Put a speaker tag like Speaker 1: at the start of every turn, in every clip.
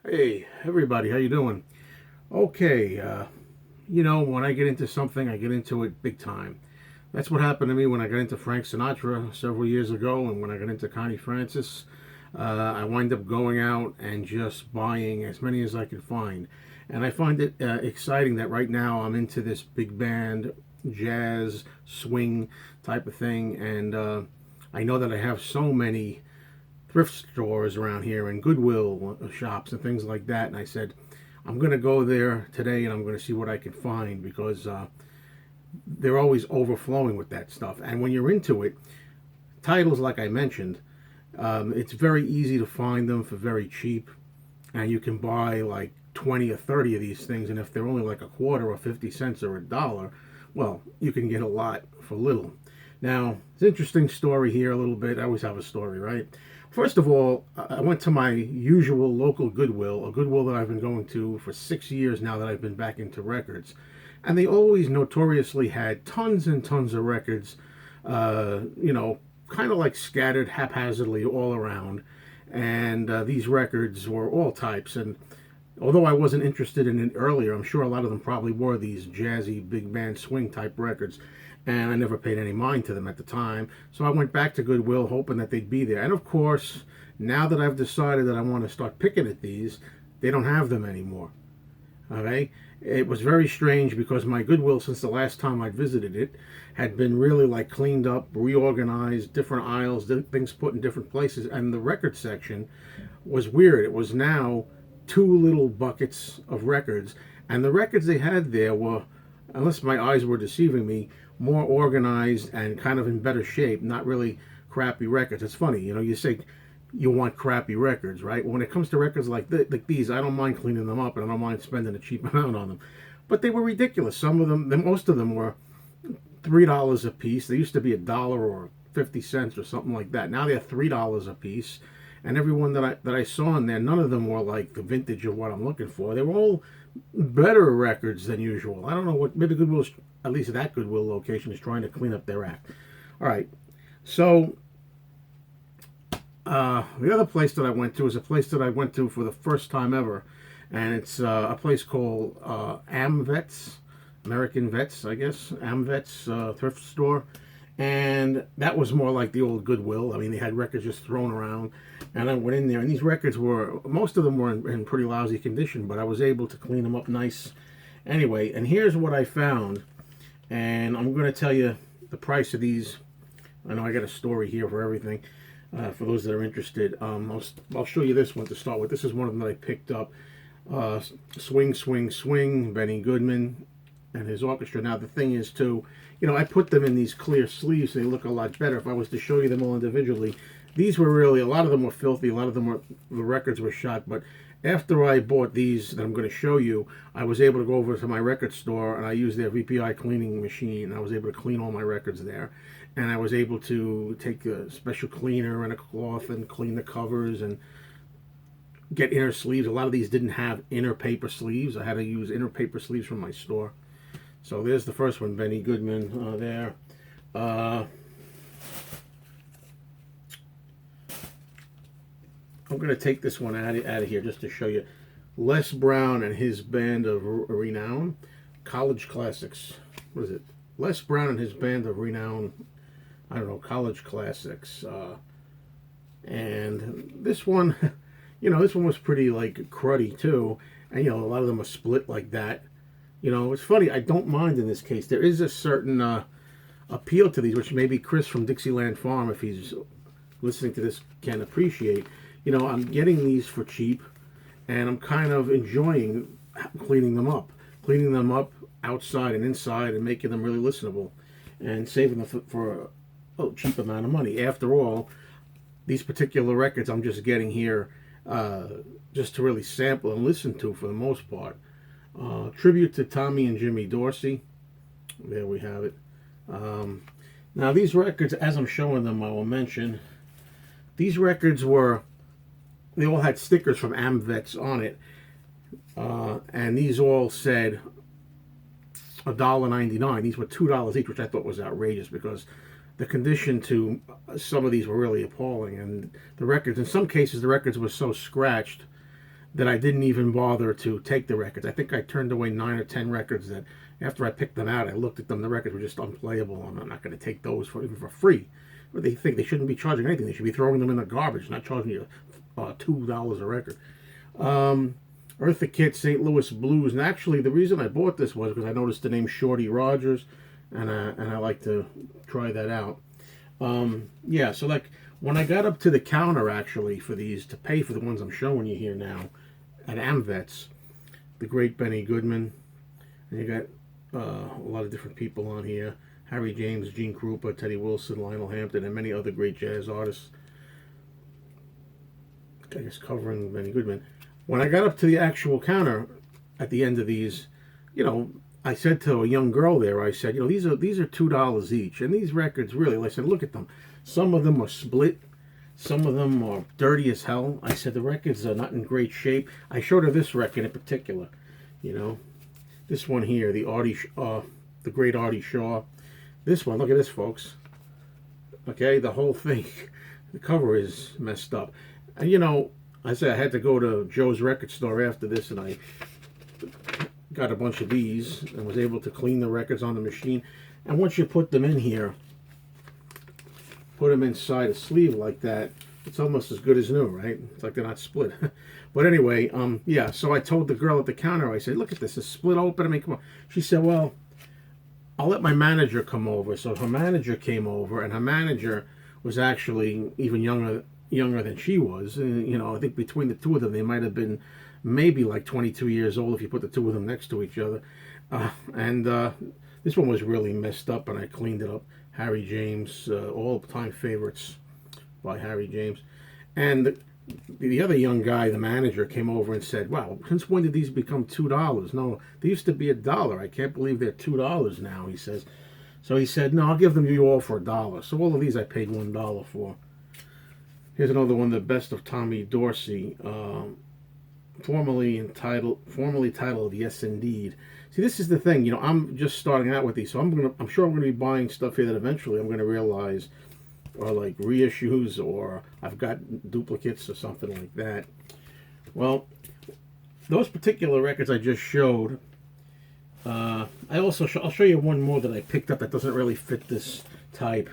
Speaker 1: Hey, everybody, how you doing? Okay, when I get into something, I get into it big time. That's what happened to me when I got into Frank Sinatra several years ago, and when I got into Connie Francis. I wind up going out and just buying as many as I could find. And I find it exciting that right now I'm into this big band, jazz, swing type of thing, and I know that I have so many thrift stores around here and Goodwill shops and things like that. And I said, I'm going to go there today and I'm going to see what I can find because they're always overflowing with that stuff. And when you're into it, titles like I mentioned, it's very easy to find them for very cheap. And you can buy like 20 or 30 of these things. And if they're only like a quarter or 50 cents or a dollar, well, you can get a lot for little. Now, it's an interesting story here a little bit. I always have a story, right? First of all, I went to my usual local Goodwill, a Goodwill that I've been going to for 6 years now that I've been back into records. And they always notoriously had tons and tons of records, kind of like scattered haphazardly all around. And these records were all types. And although I wasn't interested in it earlier, I'm sure a lot of them probably were these jazzy big band swing type records. And I never paid any mind to them at the time. So I went back to Goodwill hoping that they'd be there. And of course, now that I've decided that I want to start picking at these, they don't have them anymore. Okay? It was very strange because my Goodwill, since the last time I visited it, had been really like cleaned up, reorganized, different aisles, things put in different places. And the record section was weird. It was now two little buckets of records. And the records they had there were, unless my eyes were deceiving me, more organized and kind of in better shape, not really crappy records. It's funny, you say you want crappy records, right? When it comes to records like these, I don't mind cleaning them up and I don't mind spending a cheap amount on them. But they were ridiculous. Some of them, most of them were $3 a piece. They used to be a dollar or 50 cents or something like that. Now they're $3 a piece. And every one that I saw in there, none of them were like the vintage of what I'm looking for. They were all better records than usual. I don't know what, maybe Goodwill's, at least that Goodwill location, is trying to clean up their act. All right. So the other place that I went to is a place that I went to for the first time ever, and it's a place called AmVets, American Vets, I guess, AmVets thrift store, and that was more like the old Goodwill. I mean, they had records just thrown around, and I went in there, and these records were, most of them were in pretty lousy condition, but I was able to clean them up nice. Anyway, and here's what I found, and I'm going to tell you the price of these. I know I got a story here for everything. For those that are interested, I'll show you this one to start with. This is one of them that I picked up. Swing, Swing, Swing, Benny Goodman and his orchestra. Now, the thing is, too, I put them in these clear sleeves. So they look a lot better. If I was to show you them all individually, these were really, a lot of them were filthy. A lot of them were, the records were shot. But after I bought these that I'm going to show you, I was able to go over to my record store and I used their VPI cleaning machine. I was able to clean all my records there. And I was able to take a special cleaner and a cloth and clean the covers and get inner sleeves. A lot of these didn't have inner paper sleeves. I had to use inner paper sleeves from my store. So there's the first one, Benny Goodman there. I'm going to take this one out of here just to show you. Les Brown and his band of renown. College Classics. What is it? Les Brown and his band of renown. I don't know, College Classics. And this one, this one was pretty like cruddy too. And a lot of them are split like that. It's funny, I don't mind in this case. There is a certain appeal to these, which maybe Chris from Dixieland Farm, if he's listening to this, can appreciate. I'm getting these for cheap, and I'm kind of enjoying cleaning them up outside and inside, and making them really listenable, and saving them for a cheap amount of money. After all, these particular records I'm just getting here just to really sample and listen to for the most part. Tribute to Tommy and Jimmy Dorsey. There we have it. Now these records, as I'm showing them, I will mention, these records they all had stickers from AmVets on it. And these all said $1.99. These were $2 each, which I thought was outrageous because the condition to some of these were really appalling. And the records, in some cases, the records were so scratched that I didn't even bother to take the records. I think I turned away 9 or 10 records that after I picked them out, I looked at them, the records were just unplayable, and I'm not going to take those even for free. But they think they shouldn't be charging anything. They should be throwing them in the garbage, not charging you $2 a record. Eartha Kitt, St. Louis Blues. And actually, the reason I bought this was because I noticed the name Shorty Rogers, and I like to try that out. Yeah, so like when I got up to the counter actually for these to pay for the ones I'm showing you here now at Amvets, the great Benny Goodman, and you got a lot of different people on here: Harry James, Gene Krupa, Teddy Wilson, Lionel Hampton, and many other great jazz artists. I guess covering Benny Goodman. When I got up to the actual counter at the end of these, you know, I said to a young girl there, I said, you know, these are $2 each, and these records really, I said, look at them. Some of them are split, some of them are dirty as hell. I said the records are not in great shape. I showed her this record in particular, you know, this one here, the great Artie Shaw. This one, look at this, folks. Okay, the whole thing, the cover is messed up, and you know, I said I had to go to Joe's record store after this, and I got a bunch of these and was able to clean the records on the machine. And once you put them in here, put them inside a sleeve like that, it's almost as good as new, right? It's like they're not split. But anyway, yeah, so I told the girl at the counter, I said, look at this, it's split open. I mean, come on. She said, well, I'll let my manager come over. So her manager came over, and her manager was actually even younger than she was. And, you know, I think between the two of them, they might have been maybe like 22 years old if you put the two of them next to each other. And this one was really messed up, and I cleaned it up. Harry James, all-time favorites by Harry James. And the other young guy, the manager, came over and said, wow, since when did these become $2? No, they used to be $1. I can't believe they're $2 now, he says. So he said, no, I'll give them you all for $1. So all of these I paid $1 for. Here's another one, the best of Tommy Dorsey, formerly titled Yes Indeed. See, this is the thing, you know, I'm just starting out with these, so I'm sure I'm gonna be buying stuff here that eventually I'm gonna realize are like reissues, or I've got duplicates or something like that. Well, those particular records I just showed, I'll show you one more that I picked up that doesn't really fit this type.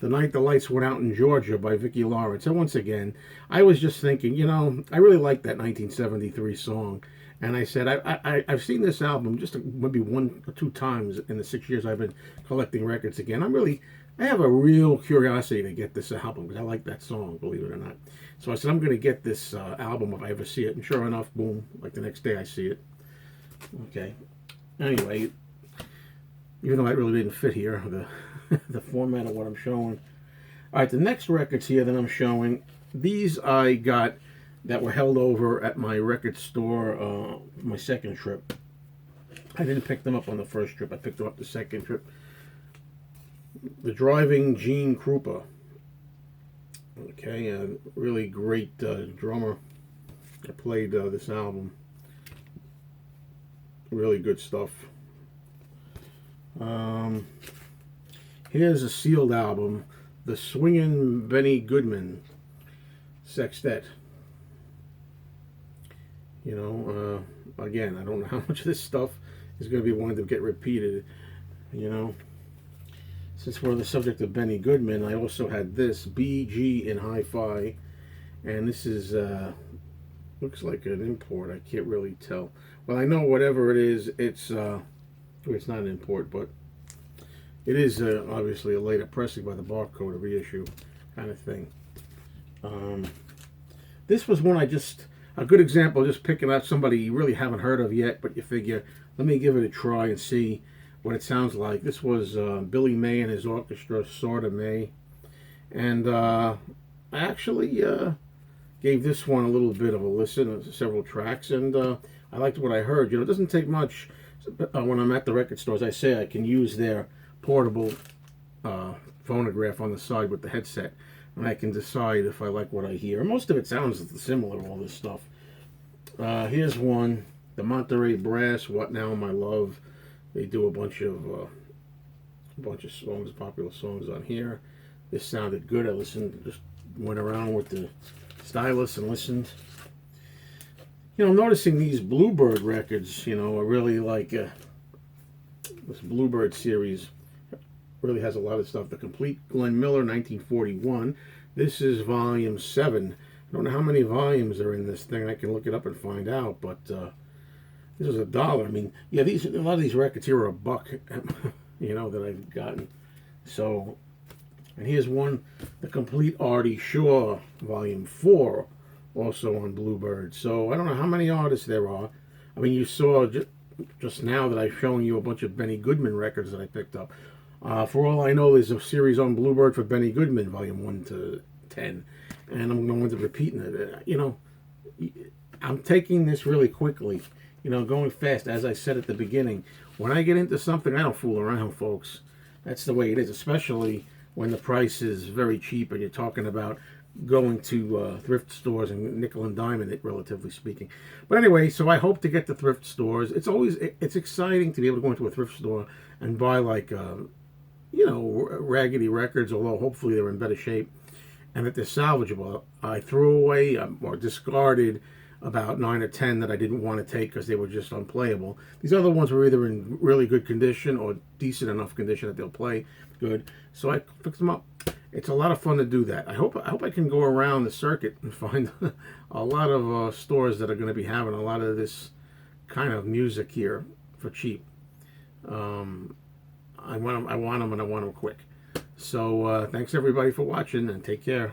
Speaker 1: The Night the Lights Went Out in Georgia by Vicki Lawrence. And once again, I was just thinking, you know, I really like that 1973 song. And I said, I've seen this album just maybe 1 or 2 times in the 6 years I've been collecting records again. I have a real curiosity to get this album because I like that song, believe it or not. So I said, I'm going to get this album if I ever see it. And sure enough, boom, like the next day I see it. Okay. Anyway, even though that really didn't fit here, the format of what I'm showing. All right, the next records here that I'm showing, these I got that were held over at my record store my second trip. I didn't pick them up on the first trip. I picked them up the second trip. The Driving Gene Krupa. Okay, a really great drummer that played this album. Really good stuff. Here's a sealed album, the Swingin' Benny Goodman Sextet. You know, again, I don't know how much of this stuff is going to be wanting to get repeated. You know, since we're on the subject of Benny Goodman, I also had this BG in Hi-Fi, and this is looks like an import. I can't really tell. Well, I know whatever it is, it's not an import, but it is obviously a later pressing by the Barcode, a reissue kind of thing. This was one a good example, just picking out somebody you really haven't heard of yet, but you figure, let me give it a try and see what it sounds like. This was Billy May and his orchestra, Sorta May. And I actually gave this one a little bit of a listen, several tracks, and I liked what I heard. You know, it doesn't take much when I'm at the record stores. I say I can use their portable phonograph on the side with the headset, and I can decide if I like what I hear. Most of it sounds similar, all this stuff. Here's one, the Monterey Brass, What Now My Love. They do a bunch of songs, popular songs on here. This sounded good. I just went around with the stylus and listened. You Noticing these Bluebird records, are really like this Bluebird series really has a lot of stuff. The Complete Glenn Miller, 1941. This is volume 7. I don't know how many volumes are in this thing. I can look it up and find out, but this is $1. I mean, yeah, a lot of these records here are $1, that I've gotten. So, and here's one, The Complete Artie Shaw, volume 4, also on Bluebird. So I don't know how many artists there are. I mean, you saw just now that I've shown you a bunch of Benny Goodman records that I picked up. For all I know, there's a series on Bluebird for Benny Goodman, volume 1 to 10, and I'm going to repeating it. I'm taking this really quickly, going fast. As I said at the beginning, when I get into something, I don't fool around, folks. That's the way it is, especially when the price is very cheap and you're talking about going to thrift stores and nickel and diamond it, relatively speaking. But anyway, so I hope to get to thrift stores. It's exciting to be able to go into a thrift store and buy like raggedy records, although hopefully they're in better shape and that they're salvageable. I threw away or discarded about 9 or 10 that I didn't want to take because they were just unplayable. These other ones were either in really good condition or decent enough condition that they'll play good. So I fixed them up. It's a lot of fun to do that. I hope I can go around the circuit and find a lot of stores that are going to be having a lot of this kind of music here for cheap. I want them and I want them quick. So thanks everybody for watching, and take care.